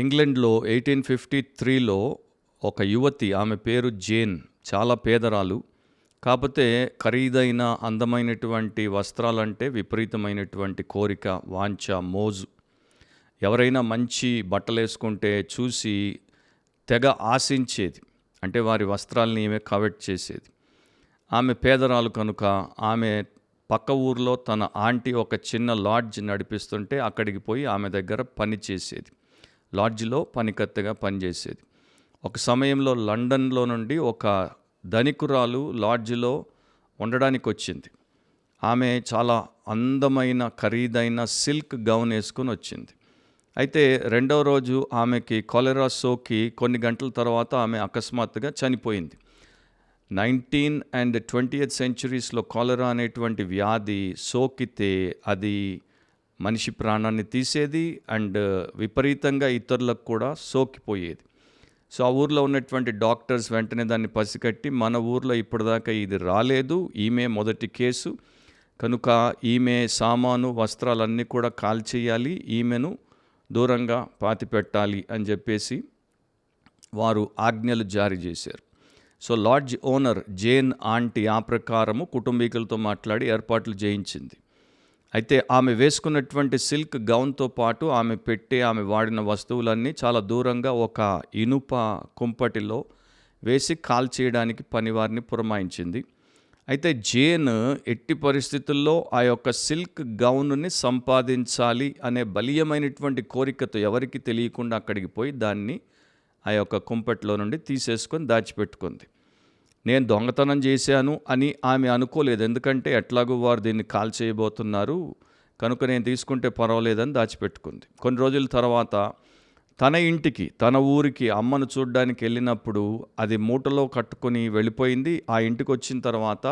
ఇంగ్లండ్‌లో 1853లో ఒక యువతి, ఆమె పేరు జేన్. చాలా పేదరాలు. కాపోతే ఖరీదైన, అందమైనటువంటి వస్త్రాలంటే విపరీతమైనటువంటి కోరిక, వాంఛ, మోజు. ఎవరైనా మంచి బట్టలేసుకుంటే చూసి తెగ ఆశించేది. అంటే వారి వస్త్రాల్ని ఈమె కవెట్ చేసేది. ఆమె పేదరాలు కనుక ఆమె పక్క ఊర్లో తన ఆంటీ ఒక చిన్న లాడ్జ్ నడిపిస్తుంటే అక్కడికి పోయి ఆమె దగ్గర పని చేసేది. లాడ్జ్లో పనికత్తెగా పనిచేసేది. ఒక సమయంలో లండన్లో నుండి ఒక ధనికురాలు లాడ్జ్లో ఉండడానికి వచ్చింది. ఆమె చాలా అందమైన ఖరీదైన సిల్క్ గౌన్ వేసుకొని వచ్చింది. అయితే రెండవ రోజు ఆమెకి కొలెరా సోకి కొన్ని గంటల తర్వాత ఆమె అకస్మాత్తుగా చనిపోయింది. 19th and 20th centuries కాలరా అనేటువంటి వ్యాధి సోకితే అది మనిషి ప్రాణాన్ని తీసేది అండ్ విపరీతంగా ఇతరులకు కూడా సోకిపోయేది. సో ఆ ఊర్లో ఉన్నటువంటి డాక్టర్స్ వెంటనే దాన్ని పసిగట్టి, మన ఊర్లో ఇప్పటిదాకా ఇది రాలేదు, ఈమె మొదటి కేసు కనుక ఈమె సామాను, వస్త్రాలన్నీ కూడా కాల్చేయాలి, ఈమెను దూరంగా పాతిపెట్టాలి అని చెప్పేసి వారు ఆజ్ఞలు జారీ చేశారు. So lodge owner Jane aunty ఆ ప్రకారము కుటుంబీకులతో మాట్లాడి ఏర్పాట్లు చేయించింది. అయితే ఆమె వేసుకున్నటువంటి సిల్క్ గౌన్తో పాటు ఆమె వాడిన వస్తువులన్నీ చాలా దూరంగా ఒక ఇనుప కుంపటిలో వేసి కాల్చేయడానికి పనివారిని పురమాయించింది. అయితే జేన్ ఎట్టి పరిస్థితుల్లో ఆ యొక్క సిల్క్ గౌన్ని సంపాదించాలి అనే బలీయమైనటువంటి కోరికతో ఎవరికి తెలియకుండా అక్కడికి పోయి దాన్ని ఆ యొక్క కుంపటిలో నుండి తీసేసుకొని దాచిపెట్టుకుంది. నేను దొంగతనం చేశాను అని ఆమె అనుకోలేదు. ఎందుకంటే ఎట్లాగూ వారు దీన్ని కాల్చేయబోతున్నారు కనుక నేను తీసుకుంటే పర్వాలేదని దాచిపెట్టుకుంది. కొన్ని రోజుల తర్వాత తన ఇంటికి, తన ఊరికి అమ్మను చూడడానికి వెళ్ళినప్పుడు అది మూటలో కట్టుకొని వెళ్ళిపోయింది. ఆ ఇంటికి వచ్చిన తర్వాత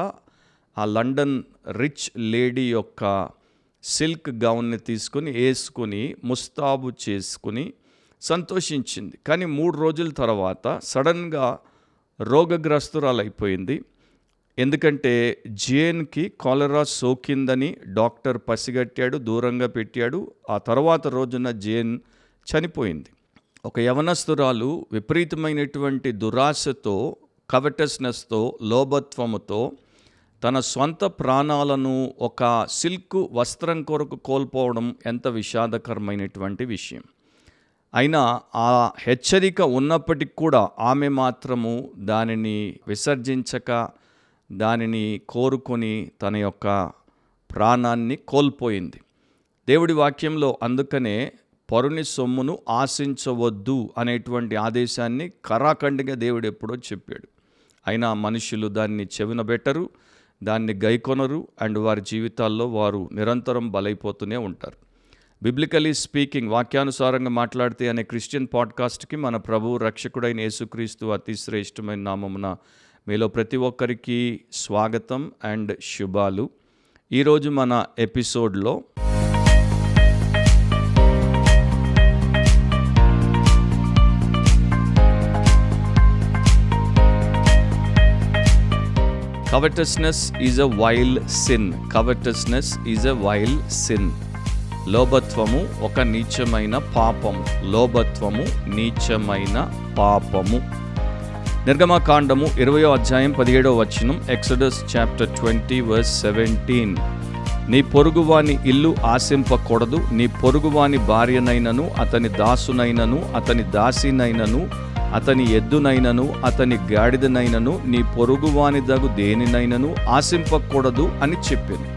ఆ లండన్ రిచ్ లేడీ యొక్క సిల్క్ గౌన్ని తీసుకుని వేసుకుని ముస్తాబు చేసుకుని సంతోషించింది. కానీ 3 రోజుల తర్వాత సడన్గా రోగగ్రస్తురాలైపోయింది. ఎందుకంటే జేన్కి కొలెరా సోకిందని డాక్టర్ పసిగట్టాడు, దూరంగా పెట్టాడు. ఆ తర్వాత రోజున జేన్ చనిపోయింది. ఒక యవనస్తురాలు విపరీతమైనటువంటి దురాశతో, కవెటస్నెస్తో, లోభత్వముతో తన సొంత ప్రాణాలను ఒక సిల్క్ వస్త్రం కొరకు కోల్పోవడం ఎంత విషాదకరమైనటువంటి విషయం. అయినా ఆ హెచ్చరిక ఉన్నప్పటికీ కూడా ఆమె మాత్రము దానిని విసర్జించక, దానిని కోరుకొని తన యొక్క ప్రాణాన్ని కోల్పోయింది. దేవుడి వాక్యంలో అందుకనే పరుని సొమ్మును ఆశించవద్దు అనేటువంటి ఆదేశాన్ని కరాఖండిగా దేవుడు ఎప్పుడో చెప్పాడు. అయినా మనుషులు దాన్ని చెవినబెట్టరు, దాన్ని గైకొనరు అండ్ వారి జీవితాల్లో వారు నిరంతరం బలైపోతూనే ఉంటారు. బిబ్లికలీ స్పీకింగ్, వాక్యానుసారంగా మాట్లాడితే అనే క్రిస్టియన్ పాడ్కాస్ట్కి మన ప్రభువు రక్షకుడైన యేసుక్రీస్తు అతి శ్రేష్టమైన నామమున మీలో ప్రతి ఒక్కరికి స్వాగతం అండ్ శుభాలు. ఈరోజు మన ఎపిసోడ్లో Covetousness is a vile sin. Covetousness is a vile sin. లోభత్వము ఒక నీచమైన పాపము. లోభత్వము నీచమైన పాపము. నిర్గమకాండము 20వ అధ్యాయం 17వ వచనం, ఎక్సోడస్ చాప్టర్ 20 verse 17. నీ పొరుగువాని ఇల్లు ఆశింపకూడదు, నీ పొరుగువాని భార్యనైనను, అతని దాసునైనను, అతని దాసినైనను, అతని ఎద్దునైనను, అతని గాడిదనైనను, నీ పొరుగువాని దగు దేనినైనను ఆశింపకూడదు అని చెప్పింది.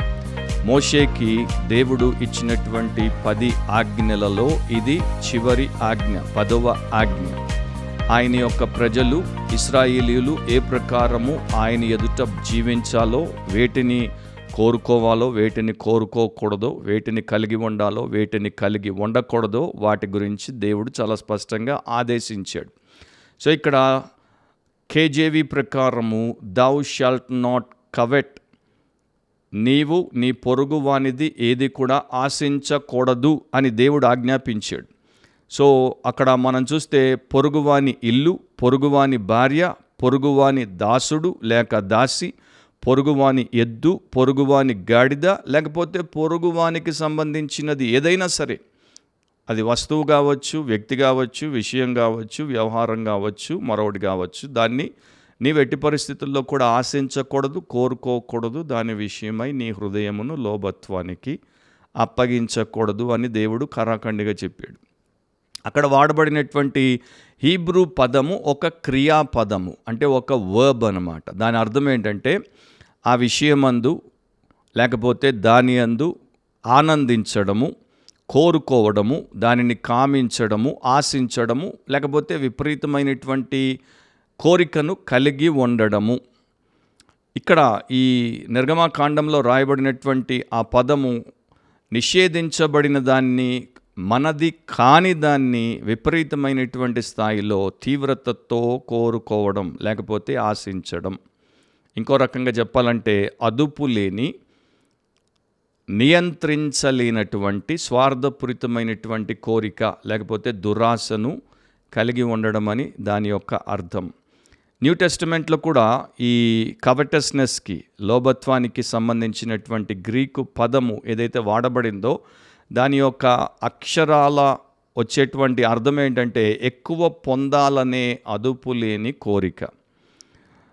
మోషేకి దేవుడు ఇచ్చినటువంటి 10 ఆజ్ఞలలో ఇది చివరి ఆజ్ఞ, 10వ ఆజ్ఞ. ఆయన యొక్క ప్రజలు ఇశ్రాయేలీయులు ఏ ప్రకారము ఆయన ఎదుట జీవించాలో, వేటిని కోరుకోవాలో, వేటిని కోరుకోకూడదో, వేటిని కలిగి ఉండాలో, వేటిని కలిగి ఉండకూడదో వాటి గురించి దేవుడు చాలా స్పష్టంగా ఆదేశించాడు. సో ఇక్కడ కేజేవి ప్రకారము thou shalt not covet, నీవు నీ పొరుగు వానిది ఏది కూడా ఆశించకూడదు అని దేవుడు ఆజ్ఞాపించాడు. సో అక్కడ మనం చూస్తే పొరుగువాని ఇల్లు, పొరుగువాని భార్య, పొరుగువాని దాసుడు లేక దాసి, పొరుగువాని ఎద్దు, పొరుగువాని గాడిద, లేకపోతే పొరుగువానికి సంబంధించినది ఏదైనా సరే అది వస్తువు కావచ్చు, వ్యక్తి కావచ్చు, విషయం కావచ్చు, వ్యవహారం కావచ్చు, మరొకటి కావచ్చు. దాన్ని నీవు ఎట్టి పరిస్థితుల్లో కూడా ఆశించకూడదు, కోరుకోకూడదు. దాని విషయమై నీ హృదయమును లోబత్వానికి అప్పగించకూడదు అని దేవుడు ఖరాఖండిగా చెప్పాడు. అక్కడ వాడబడినటువంటి హీబ్రూ పదము ఒక క్రియాపదము, అంటే ఒక వర్బ్ అన్నమాట. దాని అర్థం ఏంటంటే ఆ విషయమందు లేకపోతే దాని యందు ఆనందించడము, కోరుకోవడము, దానిని కామించడము, ఆశించడము, లేకపోతే విపరీతమైనటువంటి కోరికను కలిగి ఉండడము. ఇక్కడ ఈ నిర్గమాకాండంలో రాయబడినటువంటి ఆ పదము నిషేధించబడిన దాన్ని, మనది కాని దాన్ని విపరీతమైనటువంటి స్థాయిలో తీవ్రతతో కోరుకోవడం లేకపోతే ఆశించడం. ఇంకో రకంగా చెప్పాలంటే అదుపు లేని, నియంత్రించలేనటువంటి స్వార్థపూరితమైనటువంటి కోరిక లేకపోతే దురాశను కలిగి ఉండడం అని దాని యొక్క అర్థం. న్యూ టెస్టిమెంట్లో కూడా ఈ కవటస్నెస్కి, లోభత్వానికి సంబంధించినటువంటి గ్రీకు పదము ఏదైతే వాడబడిందో దాని యొక్క అక్షరాల వచ్చేటువంటి అర్థం ఏంటంటే ఎక్కువ పొందాలనే అదుపు లేని కోరిక.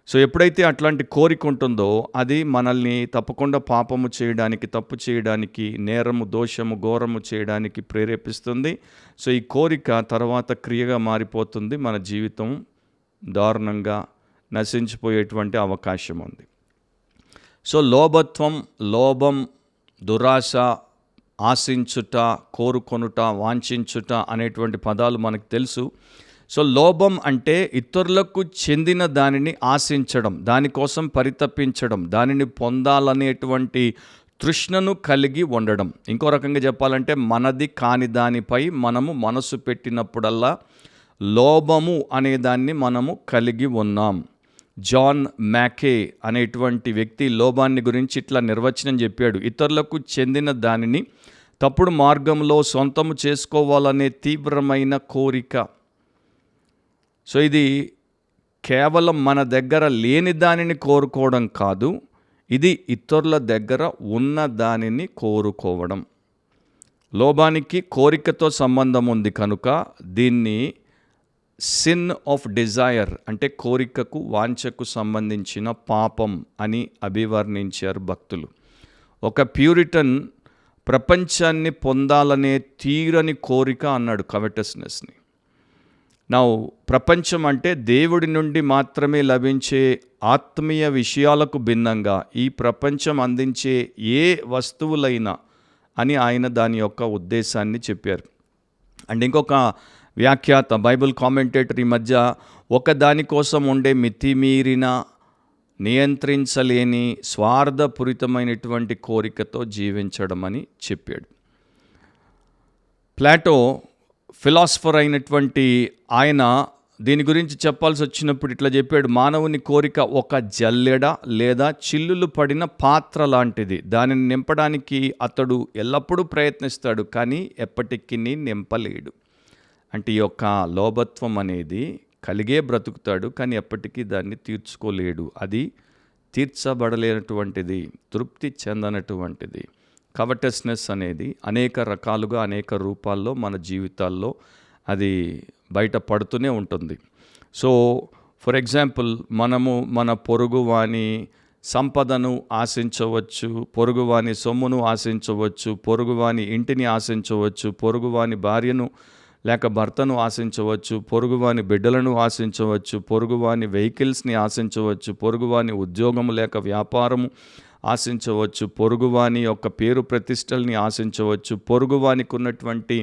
సో ఎప్పుడైతే అట్లాంటి కోరిక ఉంటుందో అది మనల్ని తప్పకుండా పాపము చేయడానికి, తప్పు చేయడానికి, నేరము, దోషము, ఘోరము చేయడానికి ప్రేరేపిస్తుంది. సో ఈ కోరిక తర్వాత క్రియగా మారిపోతుంది, మన జీవితం దారుణంగా నశించిపోయేటువంటి అవకాశం ఉంది. సో లోభత్వం, లోభం, దురాశ, ఆశించుట, కోరుకొనుట, వాంఛించుట అనేటువంటి పదాలు మనకు తెలుసు. సో లోభం అంటే ఇతరులకు చెందిన దానిని ఆశించడం, దానికోసం పరితపించడం, దానిని పొందాలనేటువంటి తృష్ణను కలిగి ఉండడం. ఇంకో రకంగా చెప్పాలంటే మనది కాని దానిపై మనము మనసు పెట్టినప్పుడల్లా లోభము అనేదాన్ని మనము కలిగి ఉన్నాం. జాన్ మ్యాకే అనేటువంటి వ్యక్తి లోభాన్ని గురించి ఇట్లా నిర్వచనం చెప్పాడు: ఇతరులకు చెందిన దానిని తప్పుడు మార్గంలో సొంతము చేసుకోవాలనే తీవ్రమైన కోరిక. సో ఇది కేవలం మన దగ్గర లేని దానిని కోరుకోవడం కాదు, ఇది ఇతరుల దగ్గర ఉన్న దానిని కోరుకోవడం. లోభానికి కోరికతో సంబంధం ఉంది కనుక దీన్ని సిన్ ఆఫ్ డిజైర్, అంటే కోరికకు, వాంఛకు సంబంధించిన పాపం అని అభివర్ణించారు భక్తులు. ఒక ప్యూరిటన్ ప్రపంచాన్ని పొందాలనే తీరని కోరిక అన్నాడు కవెటస్నెస్ని. నా ప్రపంచం అంటే దేవుడి నుండి మాత్రమే లభించే ఆత్మీయ విషయాలకు భిన్నంగా ఈ ప్రపంచం అందించే ఏ వస్తువులైనా అని ఆయన దాని యొక్క ఉద్దేశాన్ని చెప్పారు. అండ్ ఇంకొక వ్యాఖ్యాత, బైబిల్ కామెంటేటర్ ఈ మధ్య ఒక దానికోసం ఉండే మితిమీరిన, నియంత్రించలేని, స్వార్థపూరితమైనటువంటి కోరికతో జీవించడం అని చెప్పాడు. ప్లాటో ఫిలాసఫర్ అయినటువంటి ఆయన దీని గురించి చెప్పాల్సి వచ్చినప్పుడు ఇట్లా చెప్పాడు: మానవుని కోరిక ఒక జల్లెడ లేదా చిల్లులు పడిన పాత్ర లాంటిది. దానిని నింపడానికి అతడు ఎల్లప్పుడూ ప్రయత్నిస్తాడు, కానీ ఎప్పటికీ నింపలేడు. అంటే ఈ యొక్క లోభత్వం అనేది కలిగే బ్రతుకుతాడు, కానీ ఎప్పటికీ దాన్ని తీర్చుకోలేడు. అది తీర్చబడలేనటువంటిది, తృప్తి చెందనటువంటిది. కవటస్నెస్ అనేది అనేక రకాలుగా, అనేక రూపాల్లో మన జీవితాల్లో అది బయటపడుతూనే ఉంటుంది. సో ఫర్ ఎగ్జాంపుల్, మనము మన పొరుగువాని సంపదను ఆశించవచ్చు, పొరుగువాని సొమ్మును ఆశించవచ్చు, పొరుగువాని ఇంటిని ఆశించవచ్చు, పొరుగువాని భార్యను లేక భర్తను ఆశించవచ్చు, పొరుగువాని బిడ్డలను ఆశించవచ్చు, పొరుగువాని వెహికల్స్ని ఆశించవచ్చు, పొరుగువాని ఉద్యోగము లేక వ్యాపారము ఆశించవచ్చు, పొరుగువాని యొక్క పేరు ప్రతిష్టల్ని ఆశించవచ్చు, పొరుగువానికి ఉన్నటువంటి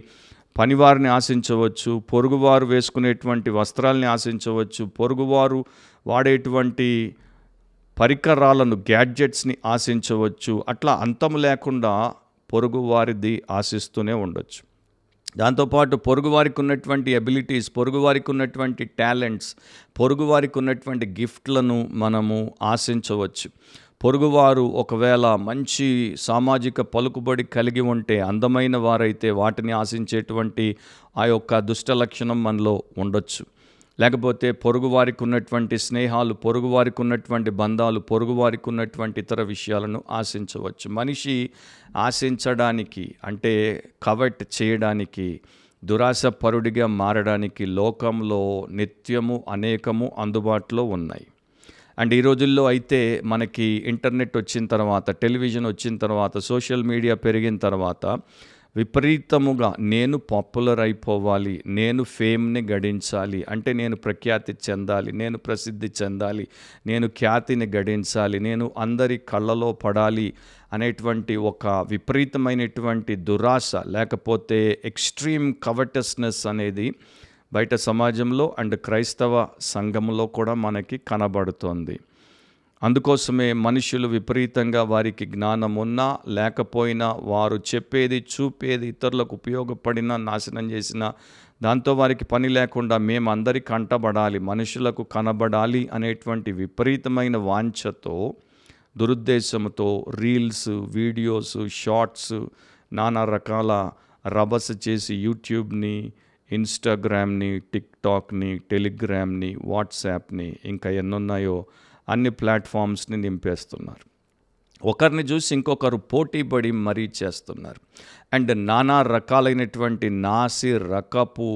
పనివారిని ఆశించవచ్చు, పొరుగువారు వేసుకునేటువంటి వస్త్రాలని ఆశించవచ్చు, పొరుగువారు వాడేటువంటి పరికరాలను, గ్యాడ్జెట్స్ని ఆశించవచ్చు. అట్లా అంతం లేకుండా పొరుగువారిది ఆశిస్తూనే ఉండొచ్చు. దాంతోపాటు పొరుగువారికి ఉన్నటువంటి ఎబిలిటీస్, పొరుగువారికి ఉన్నటువంటి టాలెంట్స్, పొరుగువారికి ఉన్నటువంటి గిఫ్ట్లను మనము ఆశించవచ్చు. పొరుగువారు ఒకవేళ మంచి సామాజిక పలుకుబడి కలిగి ఉంటే, అందమైన వారైతే వాటిని ఆశించేటువంటి ఆ యొక్క దుష్ట లక్షణం మనలో ఉండొచ్చు. లేకపోతే పొరుగువారికి ఉన్నటువంటి స్నేహాలు, పొరుగువారికి ఉన్నటువంటి బంధాలు, పొరుగువారికి ఉన్నటువంటి ఇతర విషయాలను ఆశించవచ్చు. మనిషి ఆశించడానికి, అంటే కవెట్ చేయడానికి, దురాశపరుడిగా మారడానికి లోకంలో నిత్యము అనేకము అందుబాటులో ఉన్నాయి. అండ్ ఈ రోజుల్లో అయితే మనకి ఇంటర్నెట్ వచ్చిన తర్వాత, టెలివిజన్ వచ్చిన తర్వాత, సోషల్ మీడియా పెరిగిన తర్వాత విపరీతముగా నేను పాపులర్ అయిపోవాలి, నేను ఫేమ్ని గడించాలి, అంటే నేను ప్రఖ్యాతి చెందాలి, నేను ప్రసిద్ధి చెందాలి, నేను ఖ్యాతిని గడించాలి, నేను అందరి కళ్ళలో పడాలి అనేటువంటి ఒక విపరీతమైనటువంటి దురాశ, లేకపోతే ఎక్స్ట్రీమ్ కవటస్నెస్ అనేది బయట సమాజంలో అండ్ క్రైస్తవ సంఘంలో కూడా మనకి కనబడుతోంది. అందుకోసమే మనుషులు విపరీతంగా వారికి జ్ఞానం ఉన్నా లేకపోయినా, వారు చెప్పేది చూపేది ఇతరులకు ఉపయోగపడినా నాశనం చేసిన దాంతో వారికి పని లేకుండా మేము అందరి కంటబడాలి, మనుషులకు కనబడాలి అనేటువంటి విపరీతమైన వాంఛతో, దురుద్దేశంతో రీల్స్, వీడియోస్, షార్ట్స్, నానా రకాల రభస చేసి యూట్యూబ్ని, ఇన్స్టాగ్రామ్ని, టిక్టాక్ని, టెలిగ్రామ్ని, వాట్సాప్ని, ఇంకా ఎన్నున్నాయో అన్ని ప్లాట్ఫామ్స్ని నింపేస్తున్నారు. ఒకరిని చూసి ఇంకొకరు పోటీపడి మరీ చేస్తున్నారు. అండ్ నానా రకాలైనటువంటి నాసి రకపు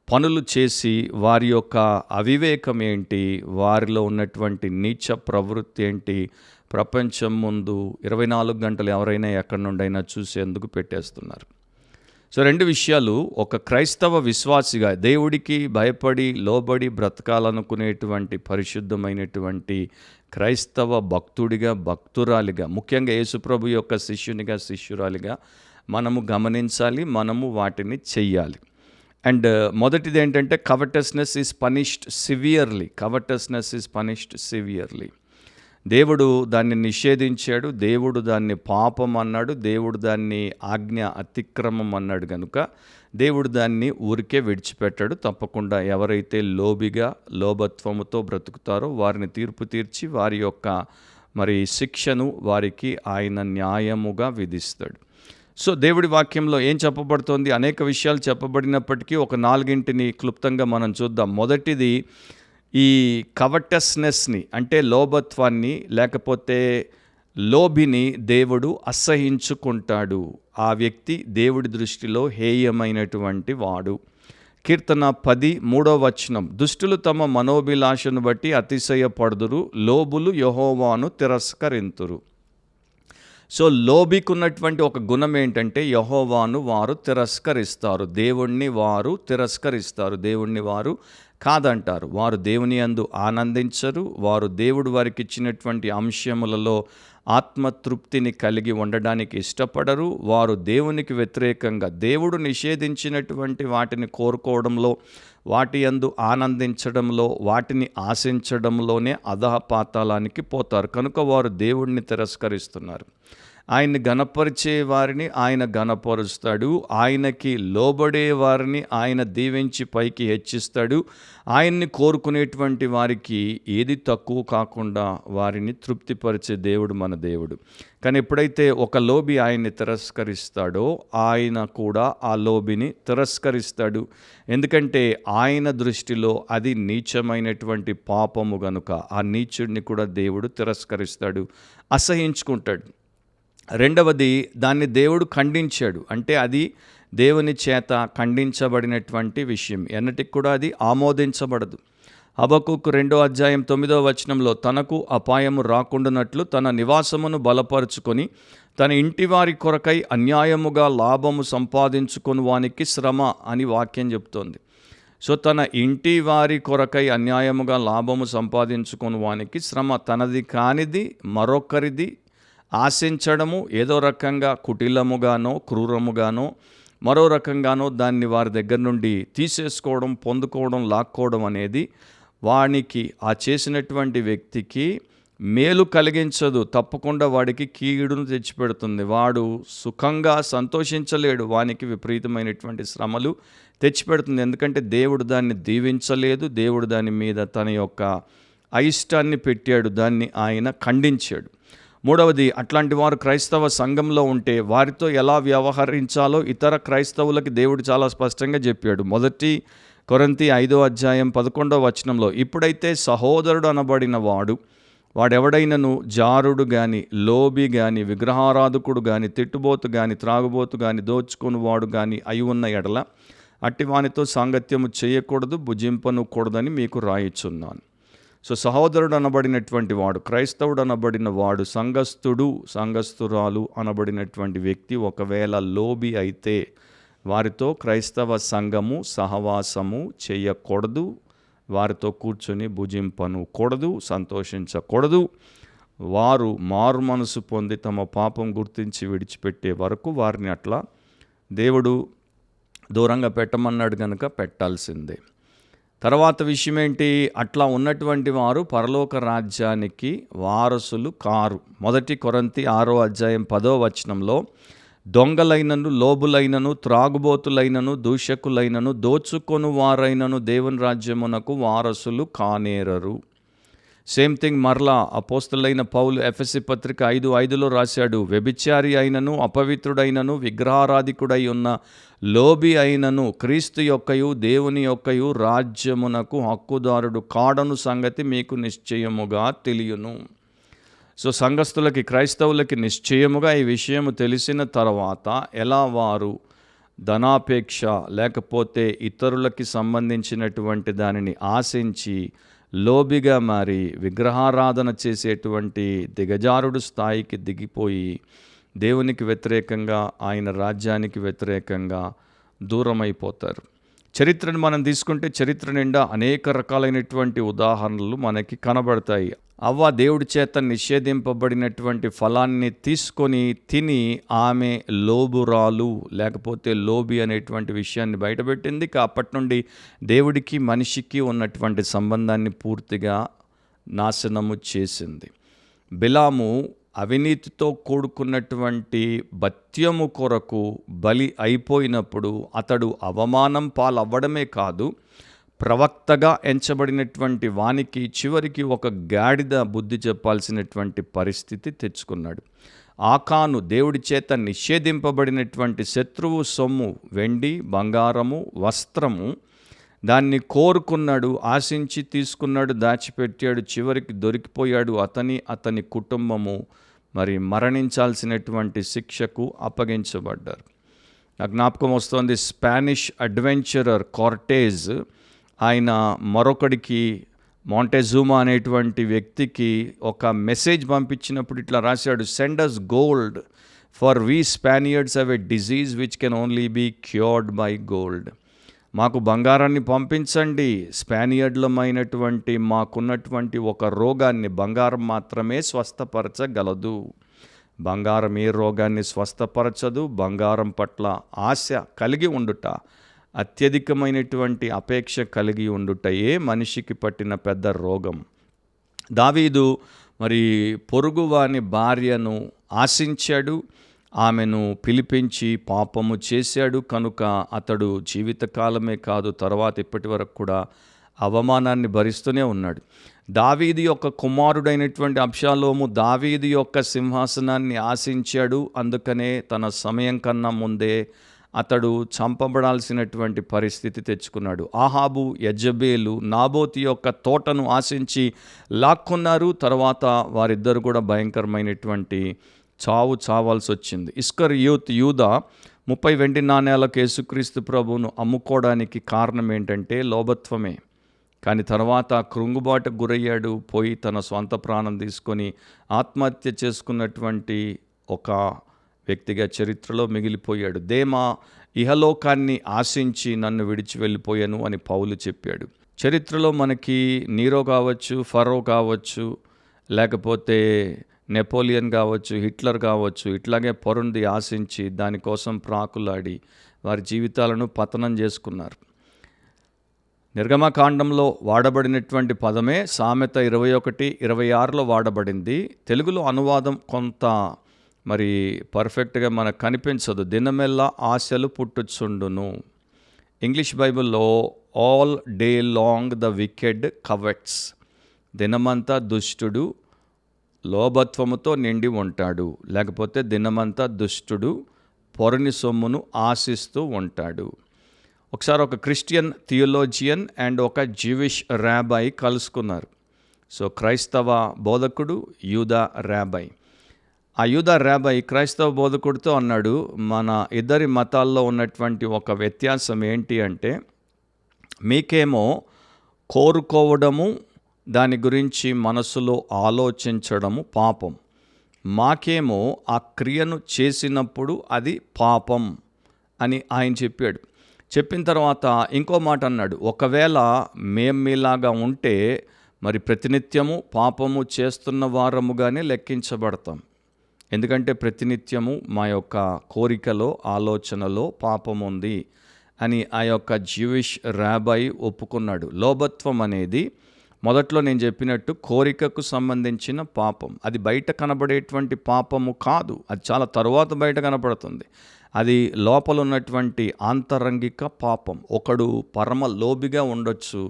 పనులు చేసి వారి యొక్క అవివేకం ఏంటి, వారిలో ఉన్నటువంటి నీచ ప్రవృత్తి ఏంటి, ప్రపంచం ముందు 24 గంటలు ఎవరైనా ఎక్కడి నుండైనా చూసేందుకు పెట్టేస్తున్నారు. సో 2 విషయాలు, ఒక క్రైస్తవ విశ్వాసిగా దేవుడికి భయపడి లోబడి బ్రతకాలనుకునేటువంటి పరిశుద్ధమైనటువంటి క్రైస్తవ భక్తుడిగా, భక్తురాలిగా, ముఖ్యంగా యేసుప్రభు యొక్క శిష్యునిగా, శిష్యురాలిగా మనము గమనించాలి, మనము వాటిని చెయ్యాలి. అండ్ మొదటిది ఏంటంటే కవటస్నెస్ ఈజ్ పనిష్డ్ సివియర్లీ. దేవుడు దాన్ని నిషేధించాడు, దేవుడు దాన్ని పాపం అన్నాడు, దేవుడు దాన్ని ఆజ్ఞ అతిక్రమం అన్నాడు. కనుక దేవుడు దాన్ని ఊరికే విడిచిపెట్టాడు. తప్పకుండా ఎవరైతే లోభత్వముతో బ్రతుకుతారో వారిని తీర్పు తీర్చి వారి యొక్క శిక్షను వారికి ఆయన న్యాయముగా విధిస్తాడు. సో దేవుడి వాక్యంలో ఏం చెప్పబడుతోంది? అనేక విషయాలు చెప్పబడినప్పటికీ ఒక 4 క్లుప్తంగా మనం చూద్దాం. మొదటిది, ఈ కవటస్నెస్ని అంటే లోభత్వాన్ని లేకపోతే లోభిని దేవుడు అసహించుకుంటాడు. ఆ వ్యక్తి దేవుడి దృష్టిలో హేయమైనటువంటి వాడు. కీర్తన 10:3 దుష్టులు తమ మనోభిలాషను బట్టి అతిశయపడుదురు, లోబులు యెహోవాను తిరస్కరింతురు. సో లోబికున్నటువంటి ఒక గుణం ఏంటంటే యెహోవాను వారు తిరస్కరిస్తారు, దేవుణ్ణి వారు తిరస్కరిస్తారు, దేవుణ్ణి వారు కాదంటారు. వారు దేవుని యందు ఆనందించరు, వారు దేవుడు వారికి ఇచ్చినటువంటి అంశములలో ఆత్మతృప్తిని కలిగి ఉండడానికి ఇష్టపడరు. వారు దేవునికి వ్యతిరేకంగా దేవుడు నిషేధించినటువంటి వాటిని కోరుకోవడంలో, వాటి యందు ఆనందించడంలో, వాటిని ఆశించడంలోనే అధఃపాతాళానికి పోతారు. కనుక వారు దేవుడిని తిరస్కరిస్తున్నారు. ఆయన్ని గణపరిచే వారిని ఆయన గణపరుస్తాడు, ఆయనకి లోబడే వారిని ఆయన దీవించి పైకి హెచ్చిస్తాడు. ఆయన్ని కోరుకునేటువంటి వారికి ఏది తక్కువ కాకుండా వారిని తృప్తిపరిచే దేవుడు మన దేవుడు. కానీ ఎప్పుడైతే ఒక లోబి ఆయన్ని తిరస్కరిస్తాడో ఆయన కూడా ఆ లోబిని తిరస్కరిస్తాడు. ఎందుకంటే ఆయన దృష్టిలో అది నీచమైనటువంటి పాపము గనుక ఆ నీచుడిని కూడా దేవుడు తిరస్కరిస్తాడు, అసహించుకుంటాడు. రెండవది, దాన్ని దేవుడు ఖండించాడు, అంటే అది దేవుని చేత ఖండించబడినటువంటి విషయం, ఎన్నటికి కూడా అది ఆమోదించబడదు. హబక్కూకు 2:9 తనకు అపాయము రాకుండానట్లు తన నివాసమును బలపరుచుకొని తన ఇంటివారి కొరకై అన్యాయముగా లాభము సంపాదించుకొని వానికి శ్రమ అని వాక్యం చెప్తోంది. సో తన ఇంటి వారి కొరకై అన్యాయముగా లాభము సంపాదించుకొని వానికి శ్రమ, తనది కానిది మరొకరిది ఆశించడము, ఏదో రకంగా కుటిలముగానో క్రూరముగానో మరో రకంగానో దాన్ని వారి దగ్గర నుండి తీసేసుకోవడం, పొందుకోవడం, లాక్కోవడం అనేది వానికి, ఆ చేసినటువంటి వ్యక్తికి మేలు కలిగించదు, తప్పకుండా వాడికి కీడును తెచ్చిపెడుతుంది. వాడు సుఖంగా సంతోషించలేడు, వానికి విపరీతమైనటువంటి శ్రమలు తెచ్చిపెడుతుంది. ఎందుకంటే దేవుడు దాన్ని దీవించలేదు, దేవుడు దాని మీద తన యొక్క అయిష్టాన్ని పెట్టాడు, దాన్ని ఆయన ఖండించాడు. మూడవది, అట్లాంటి వారు క్రైస్తవ సంఘంలో ఉంటే వారితో ఎలా వ్యవహరించాలో ఇతర క్రైస్తవులకి దేవుడు చాలా స్పష్టంగా చెప్పాడు. 1 కొరింథీ 5:11 ఇప్పుడైతే సహోదరుడు అనబడిన వాడెవడైనను జారుడు గాని, లోబి గాని, విగ్రహారాధకుడు గాని, తిట్టుబోతు గాని, త్రాగుబోతు గాని, దోచుకుని వాడు గాని అయి ఉన్న ఎడల అట్టి వానితో సాంగత్యము చేయకూడదు, భుజింపను కూడదని మీకు రాయిచున్నాను. సో సహోదరుడు అనబడినటువంటి వాడు, క్రైస్తవుడు అనబడిన వాడు, సంఘస్థురాలు అనబడినటువంటి వ్యక్తి ఒకవేళ లోబి అయితే వారితో క్రైస్తవ సంఘము సహవాసము చేయకూడదు, వారితో కూర్చొని భుజింపను కూడదు, సంతోషించకూడదు. వారు మారు మనసు పొంది తమ పాపం గుర్తించి విడిచిపెట్టే వరకు వారిని అట్లా దేవుడు దూరంగా పెట్టమన్నాడు కనుక పెట్టాల్సిందే. తర్వాత విషయం ఏంటి? అట్లా ఉన్నటువంటి వారు పరలోక రాజ్యానికి వారసులు కారు. 1 కొరింథీ 6:10 దొంగలైనను, లోబులైనను, త్రాగుబోతులైనను, దూషకులైనను, దోచుకొను వారైనను దేవుని రాజ్యమునకు వారసులు కానేరరు. సేమ్ థింగ్ మరలా అపోస్తలుడైన పౌలు ఎఫెసీ పత్రిక 5:5 రాశాడు, వ్యభిచారి అయినను, అపవిత్రుడైనను, విగ్రహారాధికుడై ఉన్న లోబి అయినను క్రీస్తు యొక్కయు దేవుని యొక్కయు రాజ్యమునకు హక్కుదారుడు కాడను సంగతి మీకు నిశ్చయముగా తెలియను. సో సంఘస్థులకి, క్రైస్తవులకి నిశ్చయముగా ఈ విషయము తెలిసిన తర్వాత ఎలా వారు ధనాపేక్ష లేకపోతే ఇతరులకి సంబంధించినటువంటి దానిని ఆశించి లోబిగా మారి విగ్రహారాధన చేసేటువంటి దిగజారుడు స్థాయికి దిగిపోయి దేవునికి వ్యతిరేకంగా, ఆయన రాజ్యానికి వ్యతిరేకంగా దూరమైపోతారు. చరిత్రను మనం తీసుకుంటే చరిత్ర నిండా అనేక రకాలైనటువంటి ఉదాహరణలు మనకి కనబడతాయి. అవ్వ దేవుడి చేత నిషేధింపబడినటువంటి ఫలాన్ని తీసుకొని తిని ఆమె లోబురాలు లేకపోతే లోబి అనేటువంటి విషయాన్ని బయటపెట్టింది. అప్పటి నుండి దేవుడికి మనిషికి ఉన్నటువంటి సంబంధాన్ని పూర్తిగా నాశనము చేసింది. బిలాము అవినీతితో కూడుకున్నటువంటి భత్యము కొరకు బలి అయిపోయినప్పుడు అతడు అవమానం పాలవ్వడమే కాదు, ప్రవక్తగా ఎంచబడినటువంటి వానికి చివరికి ఒక గాడిద బుద్ధి చెప్పాల్సినటువంటి పరిస్థితి తెచ్చుకున్నాడు. ఆకాను దేవుడి చేత నిషేధింపబడినటువంటి శత్రువు సొమ్ము, వెండి, బంగారము, వస్త్రము, దాన్ని కోరుకున్నాడు, ఆశించి తీసుకున్నాడు, దాచిపెట్టాడు, చివరికి దొరికిపోయాడు. అతని కుటుంబము మరి మరణించాల్సినటువంటి శిక్షకు అప్పగించబడ్డారు. నాకు జ్ఞాపకం వస్తుంది, స్పానిష్ అడ్వెంచరర్ కార్టేజ్ ఆయన మరొకడికి, మాంటెజూమా అనేటువంటి వ్యక్తికి ఒక మెసేజ్ పంపించినప్పుడు ఇట్లా రాశాడు, send us gold for we Spaniards have a disease which can only be cured by gold. మాకు బంగారాన్ని పంపించండి, స్పానియర్డ్లమైనటువంటి మాకున్నటువంటి ఒక రోగాన్ని బంగారం మాత్రమే స్వస్థపరచగలదు. బంగారం ఏ రోగాన్ని స్వస్థపరచదు. బంగారం పట్ల ఆశ కలిగి ఉండుట, అత్యధికమైనటువంటి అపేక్ష కలిగి ఉండుటయే మనిషికి పట్టిన పెద్ద రోగం. దావీదు మరి పొరుగువాని భార్యను ఆశించాడు, ఆమెను పిలిపించి పాపము చేశాడు కనుక అతడు జీవితకాలమే కాదు తర్వాత ఇప్పటి వరకు కూడా అవమానాన్ని భరిస్తూనే ఉన్నాడు. దావీదు యొక్క కుమారుడైనటువంటి అబ్షాలోము దావీదు యొక్క సింహాసనాన్ని ఆశించాడు, అందుకనే తన సమయం కన్నా ముందే అతడు చంపబడాల్సినటువంటి పరిస్థితి తెచ్చుకున్నాడు. ఆహాబు, యెజబేలు నాబోతు యొక్క తోటను ఆశించి లాక్కున్నారు. తర్వాత వారిద్దరు కూడా భయంకరమైనటువంటి చావాల్సి వచ్చింది. ఇస్కరియోతు యూదా 30 వెండి నాణేలకు యేసుక్రీస్తు ప్రభువును అమ్ముకోవడానికి కారణం ఏంటంటే లోభత్వమే. కానీ తర్వాత కృంగుబాటుకు గురయ్యాడు, పోయి తన స్వంత ప్రాణం తీసుకొని ఆత్మహత్య చేసుకున్నటువంటి ఒక వ్యక్తిగా చరిత్రలో మిగిలిపోయాడు. దేమా ఇహలోకాన్ని ఆశించి నన్ను విడిచి వెళ్ళిపోయాను అని పౌలు చెప్పాడు. చరిత్రలో మనకి నీరో కావచ్చు, ఫరో కావచ్చు, లేకపోతే నెపోలియన్ కావచ్చు, హిట్లర్ కావచ్చు, ఇట్లాగే పొరుంది ఆశించి దానికోసం ప్రాకులాడి వారి జీవితాలను పతనం చేసుకున్నారు. నిర్గమకాండంలో వాడబడినటువంటి పదమే సామెత 21:26 వాడబడింది. తెలుగులో అనువాదం కొంత మరి పర్ఫెక్ట్గా మనకు కనిపించదు. దినమెల్లా ఆశలు పుట్టుచుండును. ఇంగ్లీష్ బైబిల్లో all day long the wicked covets. దినమంతా దుష్టుడు లోభత్వముతో నిండి ఉంటాడు, లేకపోతే దినమంతా దుష్టుడు పొరని సొమ్మును ఆశిస్తూ ఉంటాడు. ఒకసారి ఒక క్రిస్టియన్ థియోలోజియన్ అండ్ ఒక జ్యూవిష్ ర్యాబాయ్ కలుసుకున్నారు. సో క్రైస్తవ బోధకుడు, యూదా ర్యాబాయ్. ఆ యూదా రాబై క్రైస్తవ బోధకుడితో అన్నాడు, మన ఇద్దరి మతాల్లో ఉన్నటువంటి ఒక వ్యత్యాసం ఏంటి అంటే, మీకేమో కోరుకోవడము, దాని గురించి మనసులో ఆలోచించడము పాపం, మాకేమో ఆ క్రియను చేసినప్పుడు అది పాపం అని ఆయన చెప్పాడు. చెప్పిన తర్వాత ఇంకో మాట అన్నాడు, ఒకవేళ మేము మీలాగా ఉంటే మరి ప్రతినిత్యము పాపము చేస్తున్న వారముగానే లెక్కించబడతాం. ఎందుకంటే ప్రతినిత్యము మా యొక్క కోరికలో, ఆలోచనలో పాపం ఉంది అని ఆ యొక్క జ్యూయిష్ రాబై ఒప్పుకున్నాడు. లోభత్వం అనేది మొదట్లో నేను చెప్పినట్టు కోరికకు సంబంధించిన పాపం. అది బయట కనబడేటువంటి పాపము కాదు, అది చాలా తరువాత బయట కనపడుతుంది. అది లోపల ఉన్నటువంటి ఆంతరంగిక పాపం. ఒకడు పరమ లోబిగా ఉండొచ్చు,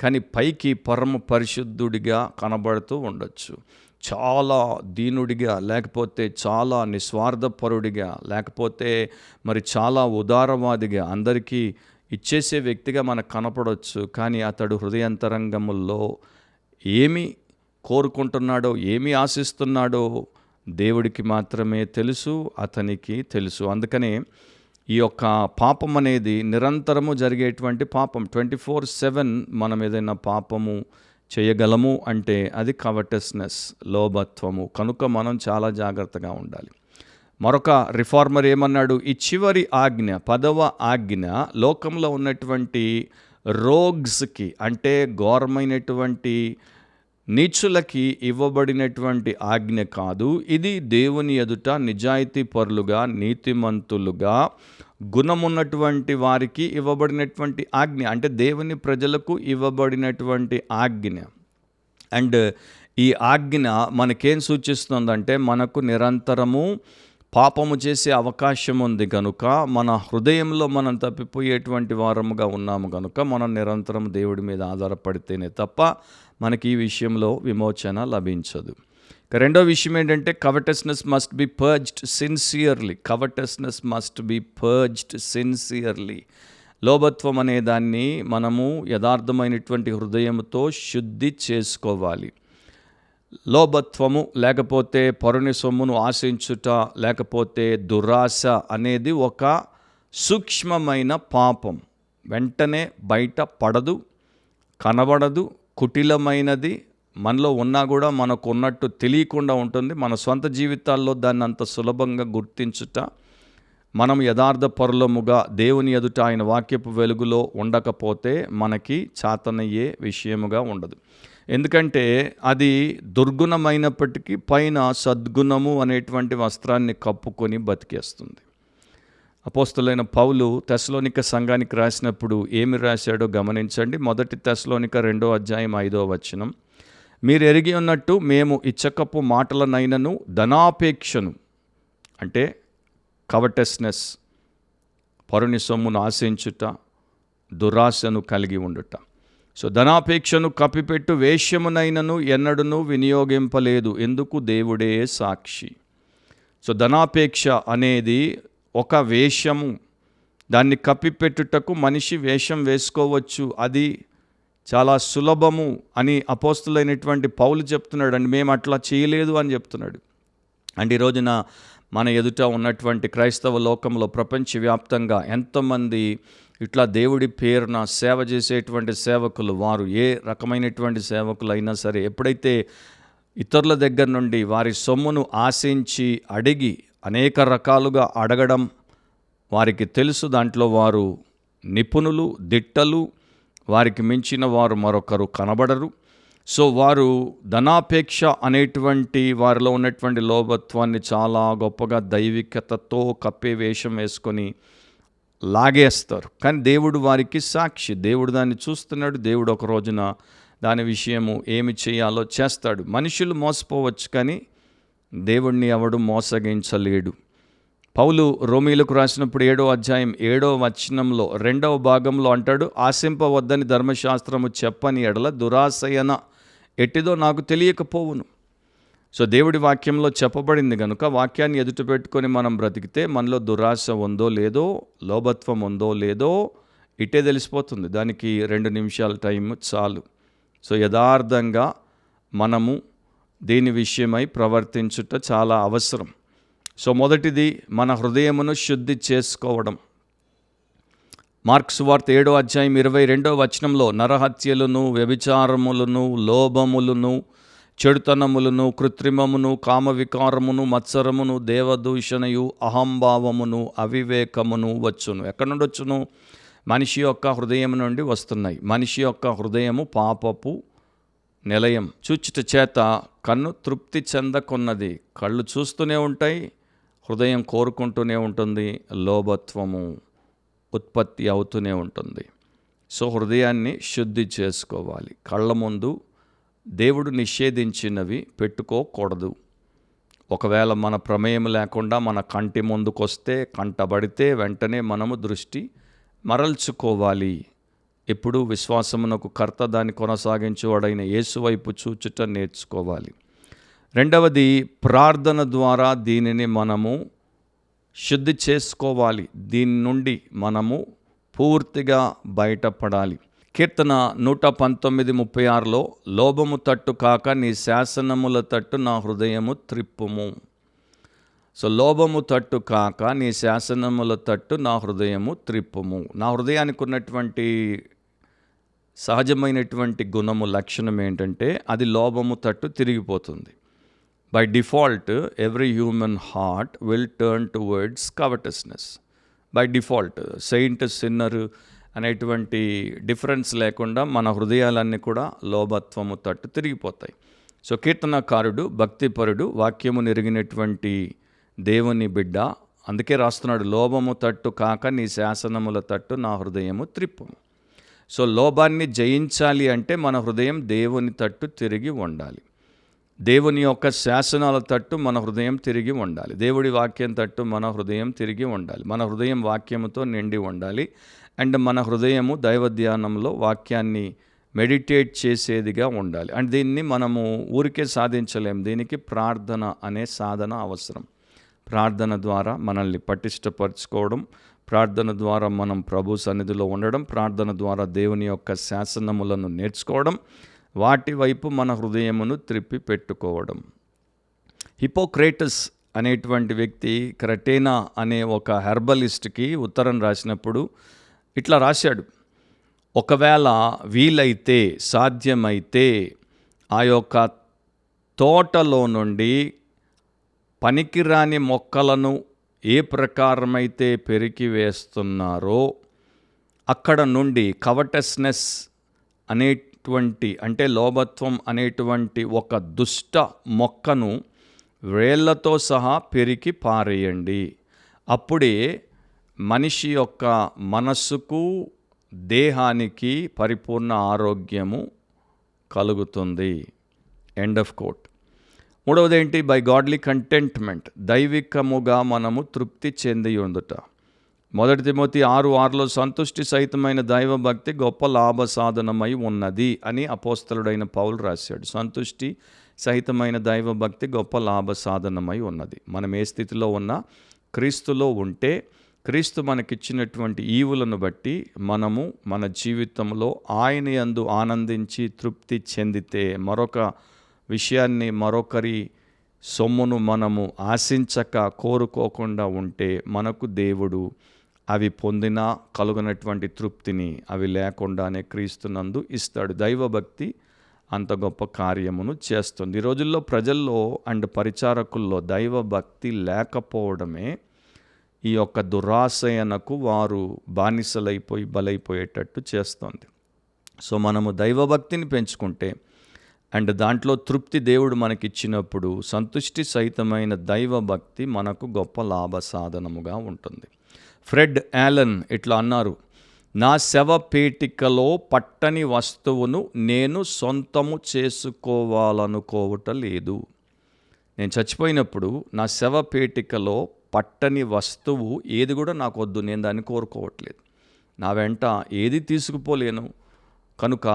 కానీ పైకి పరమ పరిశుద్ధుడిగా కనబడుతూ ఉండొచ్చు. చాలా దీనుడిగా, లేకపోతే చాలా నిస్వార్థపరుడిగా, లేకపోతే మరి చాలా ఉదారవాదిగా, అందరికీ ఇచ్చేసే వ్యక్తిగా మనకు కనపడవచ్చు. కానీ అతడు హృదయాంతరంగముల్లో ఏమి కోరుకుంటున్నాడో, ఏమి ఆశిస్తున్నాడో దేవుడికి మాత్రమే తెలుసు, అతనికి తెలుసు. అందుకనే ఈ యొక్క పాపం అనేది నిరంతరము జరిగేటువంటి పాపం. 24/7 మనం ఏదైనా పాపము చేయగలము అంటే అది కవటస్నెస్, లోభత్వము. కనుక మనం చాలా జాగ్రత్తగా ఉండాలి. మరొక రిఫార్మర్ ఏమన్నాడు, ఈ చివరి ఆజ్ఞ, 10వ ఆజ్ఞ లోకంలో ఉన్నటువంటి రోగ్స్కి, అంటే ఘోరమైనటువంటి నీచులకి ఇవ్వబడినటువంటి ఆజ్ఞ కాదు. ఇది దేవుని ఎదుట నిజాయితీ పరులుగా, నీతిమంతులుగా, గుణమున్నటువంటి వారికి ఇవ్వబడినటువంటి ఆజ్ఞ. అంటే దేవుని ప్రజలకు ఇవ్వబడినటువంటి ఆజ్ఞ. అండ్ ఈ ఆజ్ఞ మనకేం సూచిస్తుందంటే, మనకు నిరంతరము పాపము చేసే అవకాశం ఉంది కనుక, మన హృదయంలో మనం తప్పిపోయేటువంటి వారముగా ఉన్నాము కనుక, మనం నిరంతరం దేవుడి మీద ఆధారపడితేనే తప్ప మనకి ఈ విషయంలో విమోచన లభించదు. రెండో విషయం ఏంటంటే, covetousness must be purged sincerely. Covetousness must be purged sincerely. లోభత్వం అనే దాన్ని మనము యథార్థమైనటువంటి హృదయంతో శుద్ధి చేసుకోవాలి. లోభత్వము లేకపోతే పరుని సొమ్మును ఆశించుట, లేకపోతే దురాశ అనేది ఒక సూక్ష్మమైన పాపం. వెంటనే బయట పడదు, కనబడదు, కుటిలమైనది, మనలో ఉన్నా కూడా మనకు ఉన్నట్టు తెలియకుండా ఉంటుంది. మన సొంత జీవితాల్లో దాన్ని అంత సులభంగా గుర్తించుట, మనం యథార్థ పరులముగా దేవుని ఎదుట ఆయన వాక్యపు వెలుగులో ఉండకపోతే మనకి చాతనయ్యే విషయముగా ఉండదు. ఎందుకంటే అది దుర్గుణమైనప్పటికీ పైన సద్గుణము అనేటువంటి వస్త్రాన్ని కప్పుకొని బతికేస్తుంది. అపోస్తలుడైన పౌలు తెస్సలోనిక సంఘానికి రాసినప్పుడు ఏమి రాశాడో గమనించండి. 1 తెస్సలోనిక 2:5 మీరు ఎరిగి ఉన్నట్టు మేము ఇచ్చకపు మాటలనైనను ధనాపేక్షను, అంటే కవటస్నెస్, పరుని సొమ్మును ఆశించుట, దురాశను కలిగి ఉండుట. సో ధనాపేక్షను కప్పిపెట్టు వేశ్యమునైనను ఎన్నడూను వినియోగింపలేదు, ఎందుకు దేవుడే సాక్షి. సో ధనాపేక్ష అనేది ఒక వేషము. దాన్ని కప్పిపెట్టుటకు మనిషి వేషం వేసుకోవచ్చు, అది చాలా సులభము అని అపోస్తలుడైనటువంటి పౌలు చెప్తున్నాడు. అండి మేము అట్లా చేయలేదు అని చెప్తున్నాడు. అండ్ ఈ రోజున మన ఎదుట ఉన్నటువంటి క్రైస్తవ లోకంలో ప్రపంచవ్యాప్తంగా ఎంతోమంది ఇట్లా దేవుడి పేరున సేవ చేసేటువంటి సేవకులు, వారు ఏ రకమైనటువంటి సేవకులు అయినా సరే, ఎప్పుడైతే ఇతరుల దగ్గర నుండి వారి సొమ్మును ఆశించి అడిగి అనేక రకాలుగా అడగడం వారికి తెలుసు, దాంట్లో వారు నిపుణులు, దిట్టలు, వారికి మించిన వారు మరొకరు కనబడరు. సో వారు ధనాపేక్ష అనేటువంటి వారిలో ఉన్నటువంటి లోభత్వాన్ని చాలా గొప్పగా దైవికతతో కప్పే వేషం వేసుకొని లాగేస్తారు. కానీ దేవుడు వారికి సాక్షి, దేవుడు దాన్ని చూస్తున్నాడు. దేవుడు ఒక రోజున దాని విషయము ఏమి చేయాలో చేస్తాడు. మనుషులు మోసపోవచ్చు, కానీ దేవుడిని ఎవడు మోసగించలేడు. పౌలు రోమీలకు రాసినప్పుడు 7:7 2వ భాగంలో అంటాడు, ఆశింపవద్దని ధర్మశాస్త్రము చెప్పని ఎడల దురాశయన ఎట్టిదో నాకు తెలియకపోవును. సో దేవుడి వాక్యంలో చెప్పబడింది కనుక వాక్యాన్ని ఎదుట పెట్టుకొని మనం బ్రతికితే మనలో దురాశ ఉందో లేదో, లోభత్వం ఉందో లేదో ఇట్టే తెలిసిపోతుంది. దానికి 2 నిమిషాల టైం చాలు. సో యథార్థంగా మనము దీని విషయమై ప్రవర్తించుట చాలా అవసరం. సో మొదటిది మన హృదయమును శుద్ధి చేసుకోవడం. మార్కు సువార్త 7వ అధ్యాయం 22వ వచనంలో నరహత్యలను, వ్యభిచారములను, లోభములను, చెడుతనములను, కృత్రిమమును, కామవికారమును, మత్సరమును, దేవదూషణయు, అహంభావమును, అవివేకమును వచ్చును. ఎక్కడి నుండి వచ్చును? మనిషి యొక్క హృదయం నుండి వస్తున్నాయి. మనిషి యొక్క హృదయము పాపపు నిలయం. చూచుట చేత కన్ను తృప్తి చెందకున్నది. కళ్ళు చూస్తూనే ఉంటాయి, హృదయం కోరుకుంటూనే ఉంటుంది, లోభత్వము ఉత్పత్తి అవుతూనే ఉంటుంది. సో హృదయాన్ని శుద్ధి చేసుకోవాలి. కళ్ళ ముందు దేవుడు నిషేధించినవి పెట్టుకోకూడదు. ఒకవేళ మన ప్రమేయం లేకుండా మన కంటి ముందుకొస్తే, కంటబడితే వెంటనే మనము దృష్టి మరల్చుకోవాలి. ఎప్పుడు విశ్వాసమునకు కర్త, దాన్ని కొనసాగించేవాడైన యేసు వైపు చూచుట నేర్చుకోవాలి. రెండవది, ప్రార్థన ద్వారా దీనిని మనము శుద్ధి చేసుకోవాలి. దీని నుండి మనము పూర్తిగా బయటపడాలి. కీర్తన 119:36లో లోభము తట్టు కాక నీ శాసనముల తట్టు నా హృదయము త్రిప్పుము. సో లోభము తట్టు కాక నీ శాసనముల తట్టు నా హృదయము త్రిప్పుము. నా హృదయానికి ఉన్నటువంటి సహజమైనటువంటి గుణము, లక్షణం ఏంటంటే అది లోభము తట్టు తిరిగిపోతుంది. By default every human heart will turn towards covetousness. By default saint, sinner అనేటువంటి డిఫరెన్స్ లేకుండా మన హృదయాలన్నీ కూడా లోభత్వము తట్టు తిరిగిపోతాయి. సో కీర్తనకారుడు, భక్తిపరుడు, వాక్యము నెరిగినటువంటి దేవుని బిడ్డ అందుకే రాస్తున్నాడు, లోభము తట్టు కాక నీ శాసనముల తట్టు నా హృదయము త్రిప్పుము. సో లోభాన్ని జయించాలి అంటే మన హృదయం దేవుని తట్టు తిరిగి ఉండాలి. దేవుని యొక్క శాసనాల తట్టు మన హృదయం తిరిగి ఉండాలి. దేవుడి వాక్యం తట్టు మన హృదయం తిరిగి ఉండాలి. మన హృదయం వాక్యముతో నిండి ఉండాలి. అండ్ మన హృదయము దైవ ధ్యానంలో వాక్యాన్ని మెడిటేట్ చేసేదిగా ఉండాలి. అండ్ దీన్ని మనము ఊరికే సాధించలేం. దీనికి ప్రార్థన అనే సాధన అవసరం. ప్రార్థన ద్వారా మనల్ని పటిష్టపరచుకోవడం, ప్రార్థన ద్వారా మనం ప్రభు సన్నిధిలో ఉండడం, ప్రార్థన ద్వారా దేవుని యొక్క శాసనములను నేర్చుకోవడం, వాటి వైపు మన హృదయమును త్రిప్పి పెట్టుకోవడం. హిపోక్రేటస్ అనేటువంటి వ్యక్తి క్రటేనా అనే ఒక హెర్బలిస్ట్కి ఉత్తరం రాసినప్పుడు ఇట్లా రాశాడు, ఒకవేళ వీలైతే, సాధ్యమైతే ఆ యొక్క తోటలో నుండి పనికిరాని మొక్కలను ఏ ప్రకారమైతే పెరికి వేస్తున్నారో అక్కడ నుండి కవటస్నెస్ అంటే లోభత్వం అనేటువంటి ఒక దుష్ట మొక్కను వేళ్లతో సహా పెరికి పారేయండి. అప్పుడే మనిషి యొక్క మనస్సుకు, దేహానికి పరిపూర్ణ ఆరోగ్యము కలుగుతుంది. End of quote. మూడవది ఏంటి? బై గాడ్లీ కంటెంట్మెంట్, దైవికముగా మనము తృప్తి చెంది ఉండుట. 1 తిమోతి 6:6లో సంతుష్టి సహితమైన దైవభక్తి గొప్ప లాభ సాధనమై ఉన్నది అని అపోస్తలుడైన పౌలు రాశాడు. సంతుష్టి సహితమైన దైవభక్తి గొప్ప లాభ సాధనమై ఉన్నది. మనం ఏ స్థితిలో ఉన్నా క్రీస్తులో ఉంటే, క్రీస్తు మనకిచ్చినటువంటి ఈవులను బట్టి మనము మన జీవితంలో ఆయన యందు ఆనందించి తృప్తి చెందితే, మరొక విషయాన్ని, మరొకరి సొమ్మును మనము ఆశించక కోరుకోకుండా ఉంటే, మనకు దేవుడు అవి పొందినా కలుగునటువంటి తృప్తిని అవి లేకుండానే క్రీస్తునందు ఇస్తాడు. దైవభక్తి అంత గొప్ప కార్యమును చేస్తుంది. ఈ రోజుల్లో ప్రజల్లో అండ్ పరిచారకుల్లో దైవభక్తి లేకపోవడమే ఈ యొక్క దురాశయనకు వారు బానిసలైపోయి బలైపోయేటట్టు చేస్తుంది. సో మనము దైవభక్తిని పెంచుకుంటే అండ్ దాంట్లో తృప్తి దేవుడు మనకిచ్చినప్పుడు సంతుష్టి సహితమైన దైవభక్తి మనకు గొప్ప లాభ సాధనముగా ఉంటుంది. ఫ్రెడ్ యాలన్ ఇట్లా అన్నారు, నా శవపేటికలో పట్టని వస్తువును నేను సొంతము చేసుకోవాలనుకోవట లేదు. నేను చచ్చిపోయినప్పుడు నా శవపేటికలో పట్టని వస్తువు ఏది కూడా నాకు వద్దు, నేను దాన్ని కోరుకోవట్లేదు. నా వెంట ఏది తీసుకుపోలేను కనుక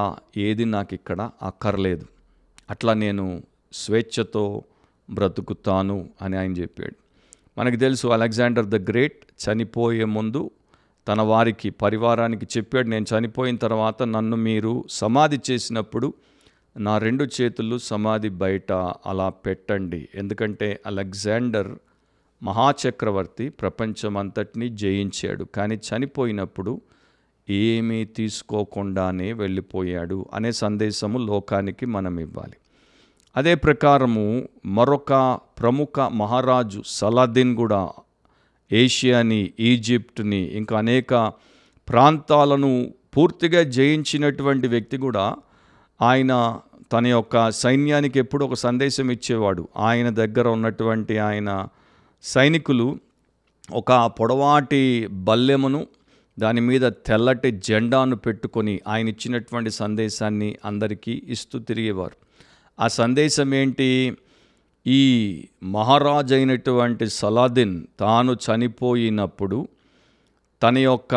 ఏది నాకు ఇక్కడ అక్కర్లేదు. అట్లా నేను స్వేచ్ఛతో బ్రతుకుతాను అని ఆయన చెప్పాడు. మనకు తెలుసు, అలెగ్జాండర్ ద గ్రేట్ చనిపోయే ముందు తన వారికి, పరివారానికి చెప్పాడు, నేను చనిపోయిన తర్వాత నన్ను మీరు సమాధి చేసినప్పుడు నా 2 చేతులు సమాధి బయట అలా పెట్టండి. ఎందుకంటే అలెగ్జాండర్ మహాచక్రవర్తి ప్రపంచమంతటినీ జయించాడు, కానీ చనిపోయినప్పుడు ఏమీ తీసుకోకుండానే వెళ్ళిపోయాడు అనే సందేశము లోకానికి మనం ఇవ్వాలి. అదే ప్రకారము మరొక ప్రముఖ మహారాజు సలాదిన్ కూడా ఏషియాని, ఈజిప్ట్ని, ఇంకా అనేక ప్రాంతాలను పూర్తిగా జయించినటువంటి వ్యక్తి కూడా ఆయన తన యొక్క సైన్యానికి ఎప్పుడు ఒక సందేశం ఇచ్చేవాడు. ఆయన దగ్గర ఉన్నటువంటి ఆయన సైనికులు ఒక పొడవాటి బల్లెమును, దాని మీద తెల్లటి జెండాను పెట్టుకొని ఆయన ఇచ్చినటువంటి సందేశాన్ని అందరికీ ఇస్తూ తిరిగేవారు. ఆ సందేశం ఏంటి? ఈ మహారాజు అయినటువంటి సలాదిన్ తాను చనిపోయినప్పుడు తన యొక్క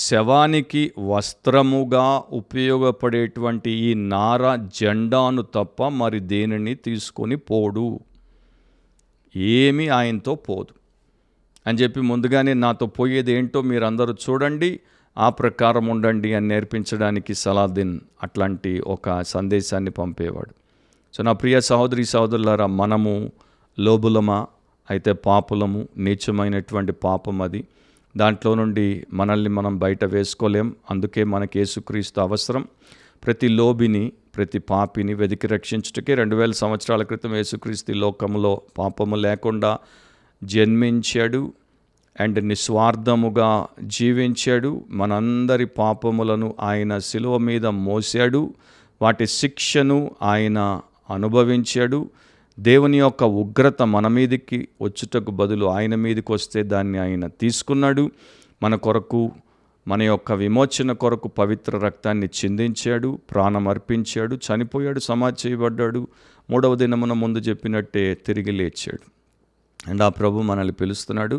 శవానికి వస్త్రముగా ఉపయోగపడేటువంటి ఈ నార జెండాను తప్ప మరి దేనిని తీసుకొని పోడు, ఏమీ ఆయనతో పోదు అని చెప్పి ముందుగానే నాతో పోయేది ఏంటో మీరందరూ చూడండి, ఆ ప్రకారం ఉండండి అని నేర్పించడానికి సలాదిన్ అట్లాంటి ఒక సందేశాన్ని పంపేవాడు. సో నా ప్రియ సహోదరి సహోదరులారా, మనము లోబులమా? అయితే పాపులము. నీచమైనటువంటి పాపం అది. దాంట్లో నుండి మనల్ని మనం బయట వేసుకోలేం. అందుకే మనకి యేసుక్రీస్తు అవసరం. ప్రతి లోబిని, ప్రతి పాపిని వెతికి రక్షించుటకే 2000 సంవత్సరాల క్రితం యేసుక్రీస్తు లోకములో పాపము లేకుండా జన్మించాడు అండ్ నిస్వార్థముగా జీవించాడు. మనందరి పాపములను ఆయన శిలువ మీద మోసాడు. వాటి శిక్షను ఆయన అనుభవించాడు. దేవుని యొక్క ఉగ్రత మన మీదకి వచ్చుటకు బదులు ఆయన మీదకి వస్తే దాన్ని ఆయన తీసుకున్నాడు. మన కొరకు, మన యొక్క విమోచన కొరకు పవిత్ర రక్తాన్ని చిందించాడు, ప్రాణం అర్పించాడు, చనిపోయాడు, సమాధి చేయబడ్డాడు, 3వ దినమున ముందు చెప్పినట్టే తిరిగి లేచాడు. అండ్ ఆ ప్రభు మనల్ని పిలుస్తున్నాడు.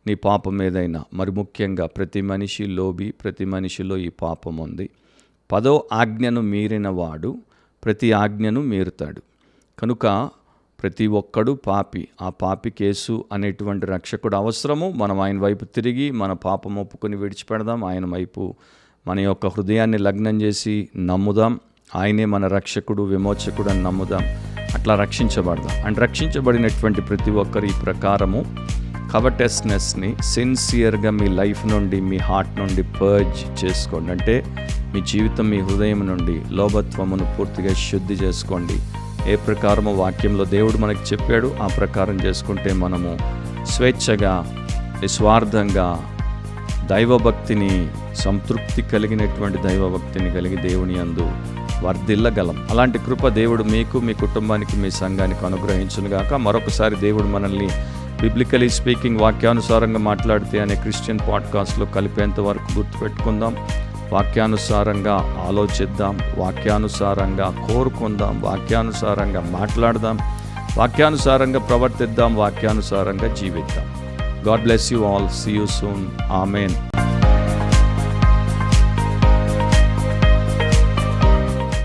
నీ పాపం ఏదైనా, మరి ముఖ్యంగా ప్రతి మనిషి లోబి, ప్రతి మనిషిలో ఈ పాపం ఉంది. 10వ ఆజ్ఞను మీరిన వాడు ప్రతి ఆజ్ఞను మీరుతాడు. కనుక ప్రతి ఒక్కడు పాపి. ఆ పాపికి యేసు అనేటువంటి రక్షకుడు అవసరము. మనం ఆయన వైపు తిరిగి మన పాపం ఒప్పుకొని విడిచిపెడదాం. ఆయన వైపు మన యొక్క హృదయాన్ని లగ్నం చేసి నమ్ముదాం. ఆయనే మన రక్షకుడు, విమోచకుడు అని నమ్ముదాం. అట్లా రక్షించబడదాం. అండ్ రక్షించబడినటువంటి ప్రతి ఒక్కరు ఈ ప్రకారము కవటెస్నెస్ని సిన్సియర్గా మీ లైఫ్ నుండి, మీ హార్ట్ నుండి పర్జ్ చేసుకోండి. అంటే మీ జీవితం, మీ హృదయం నుండి లోభత్వమును పూర్తిగా శుద్ధి చేసుకోండి. ఏ ప్రకారము వాక్యంలో దేవుడు మనకి చెప్పాడు ఆ ప్రకారం చేసుకుంటే మనము స్వేచ్ఛగా, నిస్వార్థంగా దైవభక్తిని, సంతృప్తి కలిగినటువంటి దైవభక్తిని కలిగి దేవుని యందు వర్ధిల్లగలం. అలాంటి కృప దేవుడు మీకు, మీ కుటుంబానికి, మీ సంఘానికి అనుగ్రహించునుగాక. మరొకసారి దేవుడు మనల్ని బిబ్లికలీ స్పీకింగ్, వాక్యానుసారంగా మాట్లాడితే అనే క్రిస్టియన్ పాడ్కాస్ట్లో కలిపేంత వరకు గుర్తుపెట్టుకుందాం. వాక్యానుసారంగా ఆలోచిద్దాం, వాక్యానుసారంగా కోరుకుందాం, వాక్యానుసారంగా మాట్లాడదాం, వాక్యానుసారంగా ప్రవర్తిద్దాం, వాక్యానుసారంగా జీవిద్దాం. God bless you all. See you soon. Amen.